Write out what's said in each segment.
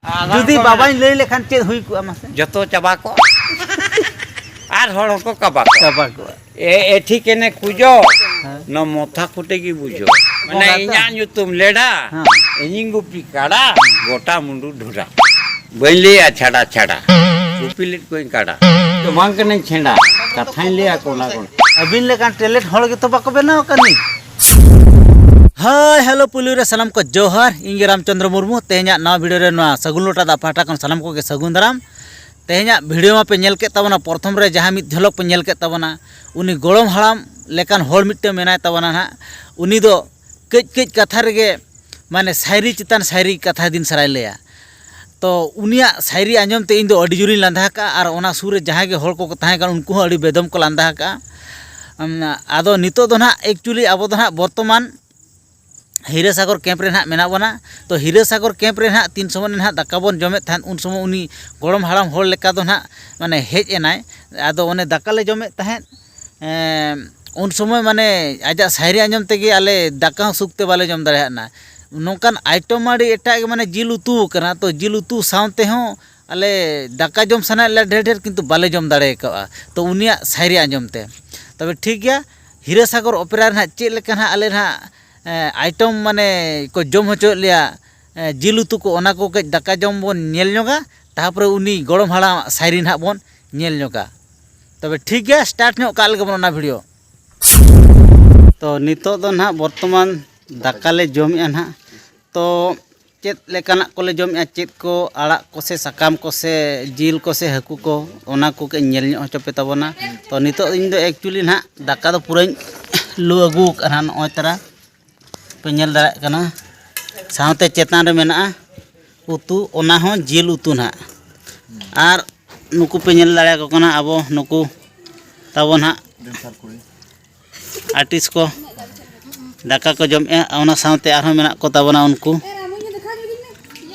जुदी बाबाई लई लेखान चेद हुई को मासे जतो चाबा को आर हड़ को कबा को एठी केने कुजो न मोथा कुटे की बुझो माने इन्या ᱧᱩᱛᱩᱢ लेडा एनिंगु पिकाड़ा गोटा मुंडू ढुरा बइले छाड़ा छाड़ा उपिलिट कोई काड़ा तो मांग कने छेंडा कथाई लिया कोना कोन अबिन लेखान टैलेंट हड़ के तो बाको बनाव कनी। हाय हेलो पुलिरे सलाम को जोहार इंगे रामचंद्र मुर्मू तेहना नवा वीडियो रे नवा सगुन लोटा दा पाटा कन सलाम को के सगुन दाराम तेहना वीडियो मा पे नेल के तबना प्रथम रे जहां मित झलक पे नेल के तबना उनी गोड़म हड़ाम लेकान हड़ मिट्टे मेनाय तबना ना उनी दो कज कज कथा रे माने शायरी चितान शायरी कथा दिन सराय लेया तो उनिया शायरी आंजम ते इन दो अडी जुरी लांदा का और ओना सुर रे जहां के हड़ को ताहे का उनको अडी बेदम को लांदा का आदो नितो दो ना एक्चुअली अब दो ना वर्तमान हीरासागर कैंप रे ना मेना बना तो हीरासागर कैंप रे ना 3 समय ना दाका बन जमे थान उन समय उनी गोड़म हाड़ाम हड़ लेका दो ना माने हेज एनाय आदो ओने दाका ले जमे ताहेन उन समय माने आजा शायरी आंजम तेगे आले दाका सुखते बाले जम दाड़े ना नोकान आइटम आड़ी एटा माने जिल उतु कना तो जिल उतु सावते हो आले दाका जम सना ले ढेर ढेर किंतु बाले जम दाड़े का तो उनिया शायरी आंजम ते तबे ठीक गया हीरासागर ओपेरा ना चेक लेका ना आले ना आइटम माने को जम होचो लिया जिल उतु को ओना को कज दाका जम बन नेल ᱧᱚᱜᱟ तारपरे उनी गोड़म हाड़ा शायरी ना बन नेल ᱧᱚᱜᱟ तबे ठीक गया स्टार्ट ᱧᱚᱜ का लगे बन वीडियो तो नितो दो ना वर्तमान दाका ले जमे ना तो चेत लेकाना को ले जमे चेत को आड़ा को से सकाम को से जिल को से हाकू को ओना को के नेल ᱧᱚᱜ होचो पे तबना तो नितो इन दो एक्चुअली ना दाका दो पूरा लु अगू कना नय तरा पेल दाड़ा कना सावते चेतान रे मेना उतु ओना हो जिल उतु ना और नुकु पेल दाड़ा को कना अब नुकु तब ना आर्टिस्ट को दाका को जमे ओना सावते आरो मेना को तबना उनको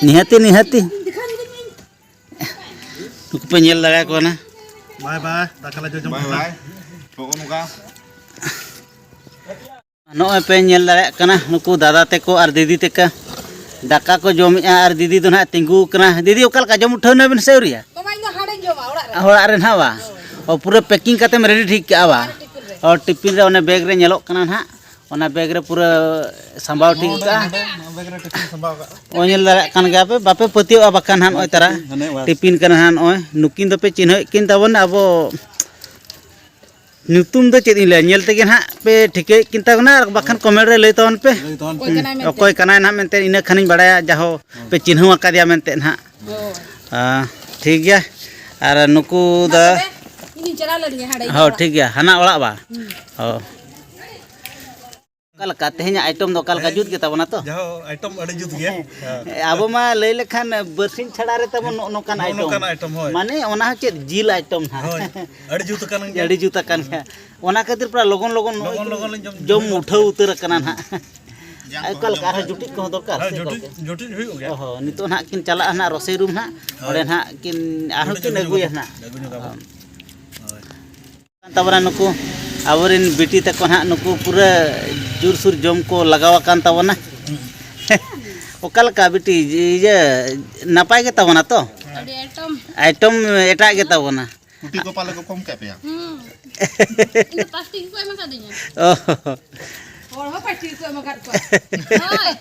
निहाती निहाती नुकु पेल दाड़ा को ना बाय बाय दाका ले जम बाय बाय नॉय पे नेल दाड़ा कना नुकु दादा तेको और दीदी तेका दाका को जमे और दीदी दो ना तिंगू कना दीदी ओकल का जम उठाव ना बिन सेउरिया हड़ा रे ना बा और पूरा पैकिंग करते में रेडी ठीक का बा और टिफिन रे ओने बैग रे नेलो कना ना ओना बैग रे पूरा संभाव ठीक का ओ नेल दाड़ा कन गा पे बापे पतियो बाकान हान ओय तरा टिफिन कना हान ओय नुकिन दो पे चिन्ह किन तबन अब नुतुम दो चेद इले नेल तेगे ना पे ठिके किनता ना बाखान कमेंट रे लई तवन पे ओकोय कनाय ना मेनते इना खानिन बाड़ाया जाहो पे चिन्ह आकादिया मेनते ना ठीक गया और नुकु दा हो ठीक गया हाना ओड़ा बा हो कल का तेहना आइटम दो कल का जुत के तबना तो जाहो आइटम अड़ी जुत गया अब मा लई लेखान बरसिन छड़ा रे तब नोकान आइटम होय माने ओना चेद जिल आइटम ना अड़ी जुत कान अड़ी जुत कान ओना खातिर पूरा लगन लगन जम उठाव उतर कना ना कल का जुटी को दरकार जुटी हुई गया हो नितो ना किन चला ना रसोई रूम ना ओडे ना किन आरो किन अगुया ना तबरा नुकु आवरिन बेटी तको ना नुकु पूरा जुर सुर जम को लगावा कान तबना ओकल का बेटी ये नपाय के तबना तो आइटम एटा के तबना कुटी को पाले को कम के पे इन प्लास्टिक को एमा का दिया और हो प्लास्टिक को एमा काट को होय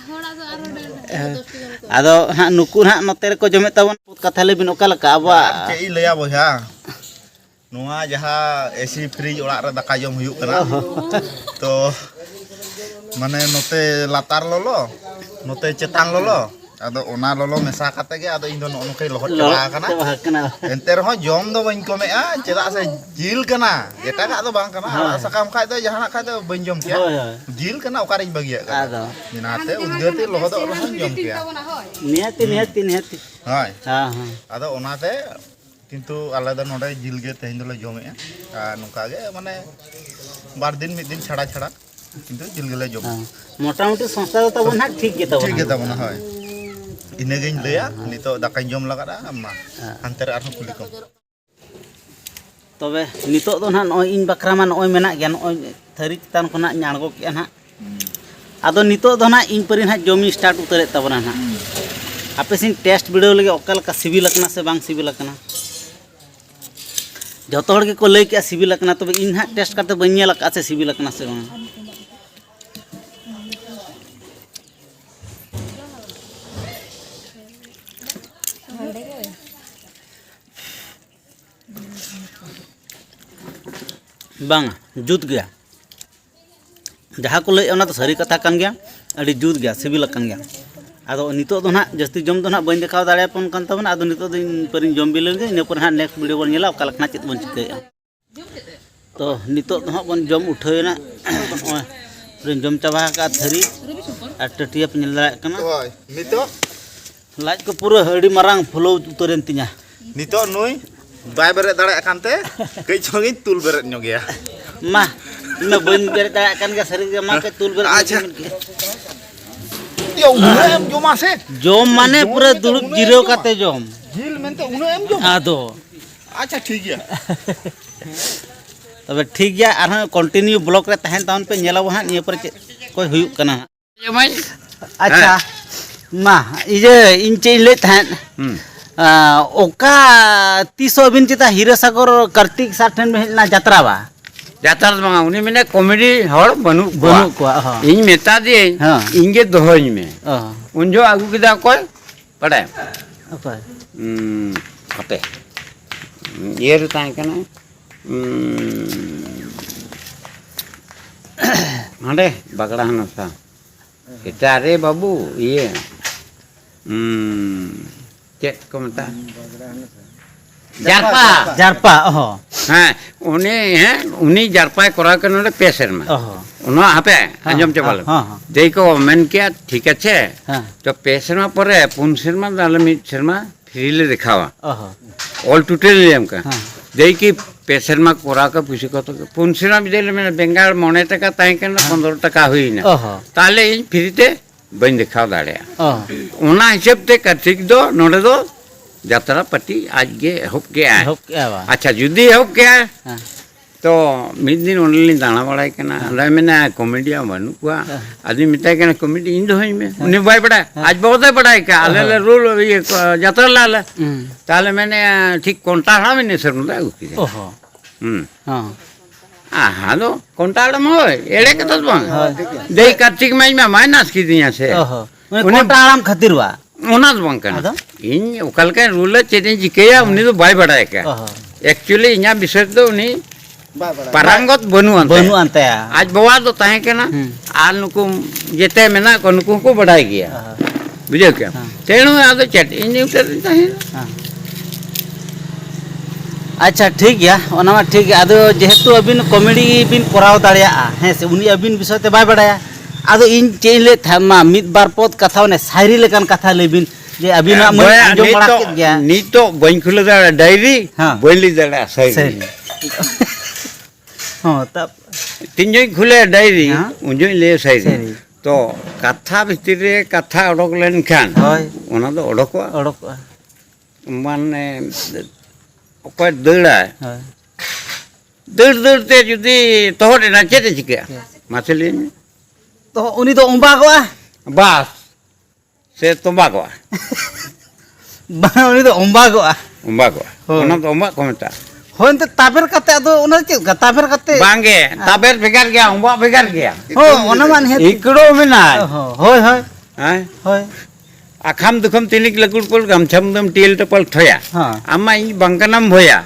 होड़ा तो आरो आदो हा नुकु ना नते को जमे तबन कथा ले बिन ओकल का आबा के ई लया बोया नुआ जहा एसी फ्रिज ओड़ा रे दाका जम हुयु कना तो माने नोते लातार लोलो नोते चेतान लोलो आदो ओना लोलो मेसा काते गे आदो इन दो नोके लहट चला कना एंते रहो जम दो बन कमेआ चेदा से जिल कना एटा का दो बांग कना सकाम खाय दो जहाना खाय दो बन जम किया जिल कना ओकारिन बगिया का आदो मिनाते उद्गते लहद रहो जम किया नियति नियति नियति हाय हां हां आदो ओनाते किंतु आले दो नोडे जिल गे तेहिन दोले जमे नुका गे माने बार दिन मिद दिन छाड़ा छाड़ा किंतु जिल गेले जम मोटा मोटी संस्था तो तब ना ठीक गे तब ठीक गे तब ना हाय इने गेन लया नितो दाका जम लगादा अम्मा अंतर आरो कुली को तबे नितो दो ना नय इन बकरा मा नय मेना गया नय थरी तान खना ञाणगो के ना आदो नितो दो ना इन परि ना जमी स्टार्ट उतरे तबना ना आपे सिंह टेस्ट वीडियो लगे ओकालका सिबिल लकना से बांग सिबिल लकना जतो हड़ के को लई के सिबिल लकना तबे इन हा टेस्ट करते बन नेल का से सिबिल लकना से बांग बांग जुत गया जहाँ को लई तो सारी कथा कान गया अड़ी जुत गया सिबिल कान गया आदो नितो दो ना जस्ती जम दो ना बन देखाव दाड़ेपन कान तबना आदो नितो दिन परिन जम बिलन गे इन पर हा नेक्स्ट वीडियो बन नेला ओका लखना चेत बन चिकया तो नितो दो हा बन जम उठेना परिन जम चाबा का थरी आ टटिया पे नेल दाड़े कना ओय नितो लाज को पूरा हड़ी मारांग फ्लो उतरेन तिया नितो नुई बाय बेरे दाड़े कानते कई छोगी तुल बेरे नो गया मा इन बन बेरे दाड़े कान गे सारी गे मा के तुल बेरे अच्छा यो उनो एम जोमा से जम माने पूरा दुड़ुब जिरो काते जम जिल मेनते उनो एम जोम आदो अच्छा ठीक गया तबे ठीक गया आर कंटिन्यू ब्लॉक रे तहन ताउन पे नेलाबो हा निया पर कोई हुयुक कना अच्छा मा इजे इन चे ले तहन ओका 300 बिन चिता हीरासागर कार्तिक साठन में ना यात्रा बा जातर बंगा उनी मैंने कॉमेडी हर बनु को इन मेता दे इंगे दोहज में उन जो आगु किदा कोई पड़े अपन खते ये रहता है क्या मारे बगड़ा है ना सा इतना रे बाबू ये क्या कमता जारपा जारपा हाँ उन्हीं जारपा करा कर नोड़े पेशर में उन्होंने हाँ पे अंजम चबाल देखो मैंने क्या ठीक है छे तो पेशर में परे पुनशर में दाल में शर्मा फ्री ले दिखावा ऑल टोटल ले हमका देखी पेशर में करा कर पूछे को तो पुनशर में भी मैंने बंगाल मोने टका ताई करना 15 टका हुई ना ताले इन फ्री ते बन दिखावा दाड़े उन्हें हिसाब ते कार्तिक दो नोड़े दो यात्रा पट्टी आज गे होप गया अच्छा जुदी होप गया तो मिद दिन ओनली दाना बड़ाई कना अरे मैंने कॉमेडिया बनू कुआ आदमी मिटाई कना कॉमेडी इन दो ही में उन्हें बाय बड़ा आज बहुत है बड़ाई का अले रोल ये यात्रा लाला ताले मैंने ठीक कांटा हा मैंने सर मुदा उकी हां हाँ तो कांटा में हो एड़े के तो बंग दे कार्तिक में माइनस की दिया से उन्हें कांटा खातिर बा ओना बंग कना इन ओकल के रूल चेने जिकेया उन्हें तो बाय बड़ा का एक्चुअली इना विषय तो उन्हें परंगत बनु अंते आज बवा तो ताहे के ना आल नुकु जेते मेना को नुकु को बढ़ाई गया बुझे क्या तेणु आदो चट इन उतर ताहे अच्छा ठीक गया ओना मा ठीक गया आदो जेहेतु अबिन कॉमेडी बिन कराव दाड़िया हे से उनी अबिन विषय ते बाय बढ़ाया आदो इन चेले थामा मिद बार पद कथा ने शायरी लेकान कथा लेबिन जे अबिन मन अंजम बड़ा के गया नी तो बन खुले दाड़ा डायरी बोली दाड़ा शायरी हां तब तीन जो खुले डायरी उन जो ले शायरी तो कथा भितर रे कथा ओडक लेन खान होय ओना दो ओडक माने ओपर दड़ा दड़ते जुदी तोहरे ना चेते चिके माछली तो उनी तो उम्बा गोआ बस से तुम्बा गोआ बा उनी तो उम्बा गोआ ओना तो उम्बा को मेता होन तो ताबेर कते अदो ओना चे ताबेर कते बांगे ताबेर बेकार गया उम्बा बेकार गया हो ओना मान हे इकड़ो मेना होय होय हैं होय आखाम दुखम तिनिक लकुड़पुल गमछम दम टील टपल थया अम्मा इन बंकनम भया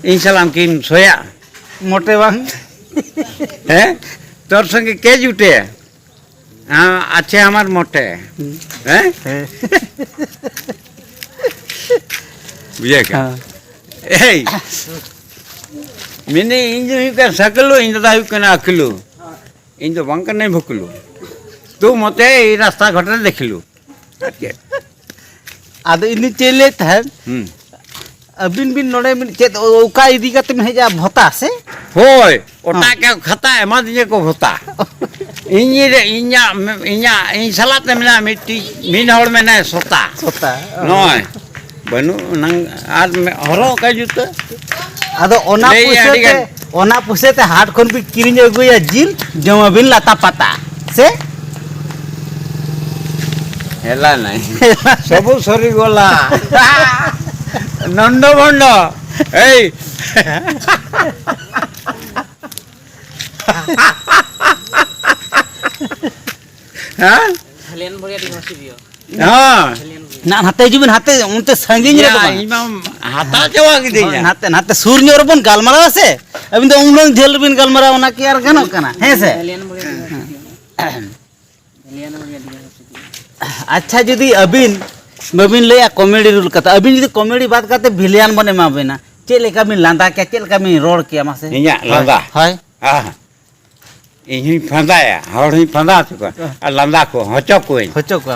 इन सलाम किन सोया मोटे बांग हैं तोर संगे के जुटे हाँ अच्छे हमार मोटे हैं बुझे क्या ए मैंने इन जो का सकलो इन दादा का अकलू इन तो बंक नहीं भुकलू तू मते ई रास्ता घटना देखलू आदो इनी चेले थन अबिन बिन नोडे मिन चेत ओका इदी कते में हेजा भता से होय ओटा के खाता एमा दिए को भता इनी रे इन्या इन सलाते मेना मिट्टी मिन होड़ में ना सोता नय बनु नंग आज में हरो का जुते आदो ओना पुसेते हाट कोन भी किरिन अगुया जिल जमा बिन लाता पता से हेला नहीं सबु सरी गला नंद बंड ए हाँ हाँ ना हाते जुबिन हाते उनते संगीन रे बाबा इमाम हाथा जवा के दिया नाते नाते सूर्य और बन गालमारा से अबिन तो उन लोग झेल बिन गालमारा ओना के यार गनो कना है से अच्छा जदी अबिन बबिन ले कॉमेडी रूल कथा अबिन जदी कॉमेडी बात करते भिलियन बने मा बेना चे लेका बिन लांदा क्या चे लेका बिन रोड किया मासे इया लांदा हाय हां इही फंदाया हड़ ही फंदा चुका आ लांदा को हचो कोई होचो को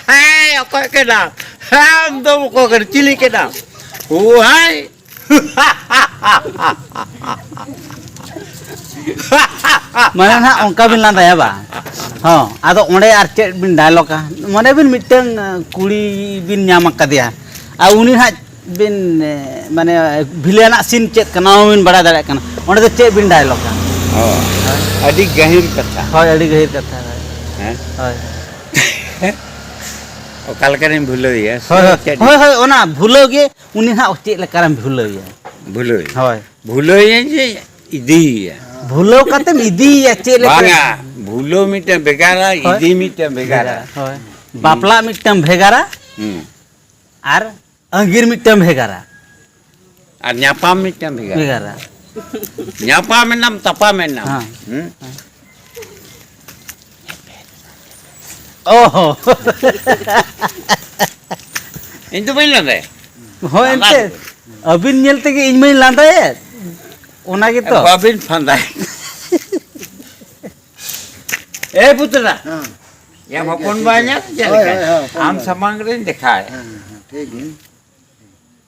Hai, apa ke dah? Ham tu kau kercili ke dah? Hai. माने ना उनका बिन लांदा है बा हां आदो ओंडे आर चे बिन डायलॉग का माने बिन मिटन कुड़ी बिन न्याम कदिया आ उनी हा बिन माने भिलेना सीन चेक कना बिन बड़ा दाड़ा कना ओंडे तो चे बिन डायलॉग का Adik gahir kata. हाय अड़ी गहिर कथा Hah? हाय Okal kan bulu ya. हाय हाय ओना भूलोगे उनी हा चे लेकारम भूलोगे Bulu. हाय Bulu ya je idi ya. भूलो कते इदी या चे ले Banga, bulu mita begara, idi mita begara. हाय बापला मिटम भेगारा आर अंगीर मिटम भेगारा Ar nyapa mita begara. भेगारा Nyapa menam, tapa menam. हाँ। ओहो Itu mana deh? हो एंते अबिन नेलते के इनमें लांदा है ओना के तो Babin pandai. Putra. Yang maupun banyak jadi. Am samangrin dekai.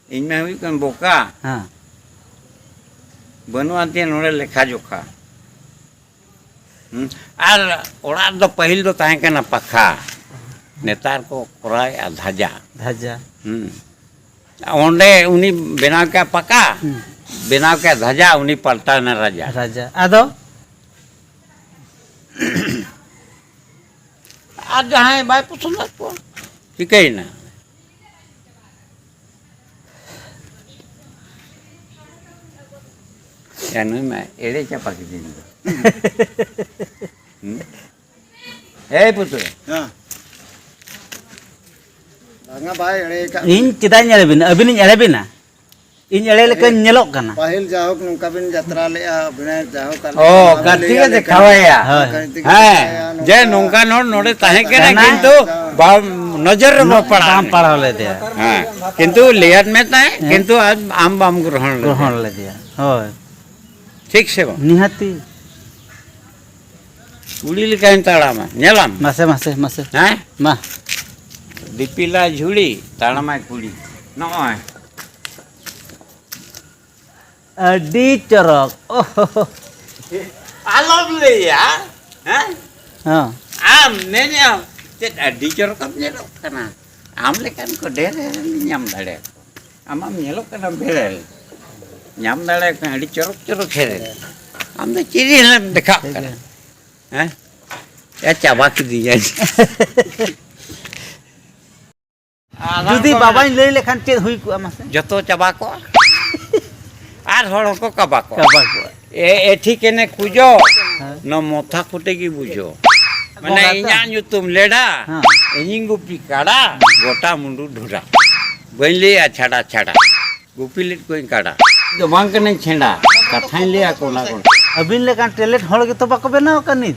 Ini mah kan boka. हां Banu anti nore lekha jokha. Ar orang do pahil do tahan kana pakha. Netar ko korai adhaja. धाजा Onde uni benaw ka pakha. Benaw ka dhaja uni palta na raja. राजा आदो Ar jahan bai pusuna ko. Tikai na. Ya nu ma ere cha pakhi din. Putra. Banga bay ere ka इन चिदा नेले बिन अबिन एले बिना इन एले लेके नेलो कना pahil jahok nungka bin jatra le binay jahok kal Oh, kartiga dekhawa ya. kartiga हाँ जय नौका note नोटे ताहे के ना किंतु नजर में पड़ा काम पढ़ा ले दिया हाँ किंतु लेयर में ताहे किंतु आज आम बाम ग्रहण ले ग्रहण ले दिया होय ठीक से बा निहाती उड़ी लिखाइन ताड़ा में नेलाम मासे मासे मासे हाँ मा दीपिला झुड़ी ताड़ा में कुड़ी नॉय अडी चरक ओहो आलम ले या हाँ हां आम ने चेत अडी चोर कब नेलो कना आम लेकिन को ढेर nyam दाड़े आम नेलो कना भेल nyam दाड़े का अडी चोर चोर खेरे आम तो चिरी हम देखा कना हैं या चाबा की दिया जुदी बाबा ले लेखान चे हुई को मासे जतो चाबा को आर हड़ को कबा को कबा को एठी केने कुजो न मोथा खुटे की बुझो माने इन्या तुम लेडा हाँ। इन्हीं गुपी काड़ा गोटा मुंडू ढुरा बैले छाड़ा छाड़ा गुपी लेट कोई काड़ा जो मांग के नहीं छेड़ा कथाई लिया कोना कोना अबिन लेखान टैलेंट हड़ के तो बाको बेना कनी